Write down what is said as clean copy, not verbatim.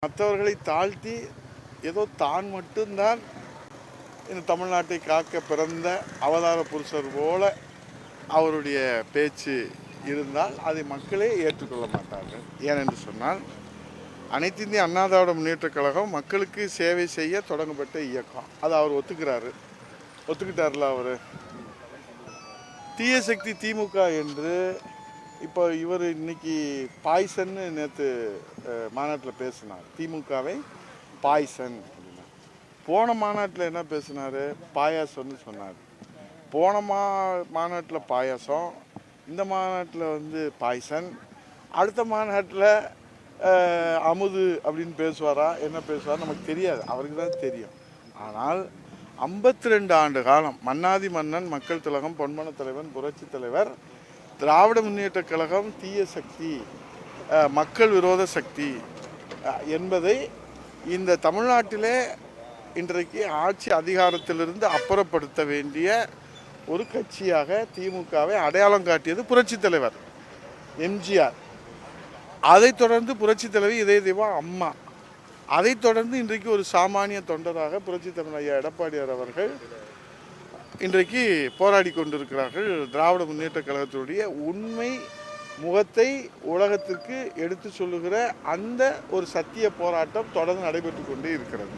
மற்றவர்களை தாழ்த்தி ஏதோ தான் மட்டும்தான் இந்த தமிழ்நாட்டை காக்க பிறந்த அவதார புருஷர் போல அவருடைய பேச்சு இருந்தால் அதை மக்களே ஏற்றுக்கொள்ள மாட்டார்கள். ஏனென்று சொன்னால் அனைத்து இந்திய அண்ணா திராவிட முன்னேற்றக் கழகம் மக்களுக்கு சேவை செய்ய தொடங்கப்பட்ட இயக்கம். அதை அவர் ஒத்துக்கிட்டார்ல. அவர் தீய சக்தி திமுக என்று இப்போ இவர் இன்னைக்கு பாய்சன்னு நேற்று மாநாட்டில் பேசினார். திமுகவை பாய்சன் அப்படின்னா, போன மாநாட்டில் என்ன பேசினார்? பாயாசம்னு சொன்னார். போன மாநாட்டில் பாயாசம், இந்த மாநாட்டில் பாய்சன், அடுத்த மாநாட்டில் அமுது அப்படின்னு பேசுவாரா, என்ன பேசுவார் நமக்கு தெரியாது, அவருக்கு தான் தெரியும். ஆனால் 52 ஆண்டு காலம் மன்னாதி மன்னன், மக்கள் திலகம், பொன்மன தலைவன், புரட்சி தலைவர், திராவிட முன்னேற்ற கழகம் தீய சக்தி, மக்கள் விரோத சக்தி என்பதை இந்த தமிழ்நாட்டிலே இன்றைக்கு ஆட்சி அதிகாரத்திலிருந்து அப்புறப்படுத்த வேண்டிய ஒரு கட்சியாக திமுகவை அடையாளம் காட்டியது புரட்சி தலைவர் எம்ஜிஆர். அதைத் தொடர்ந்து புரட்சி தலைவி இதய தெய்வம் அம்மா. அதைத் தொடர்ந்து இன்றைக்கு ஒரு சாமானிய தொண்டராக புரட்சி தமிழ் ஐயா எடப்பாடியார் அவர்கள் இன்றைக்கு போராடி கொண்டிருக்கிறார்கள். திராவிட முன்னேற்ற கழகத்தினுடைய உண்மை முகத்தை உலகத்திற்கு எடுத்து சொல்லுகிற அந்த ஒரு சத்திய போராட்டம் தொடர்ந்து நடைபெற்று கொண்டே இருக்கிறது.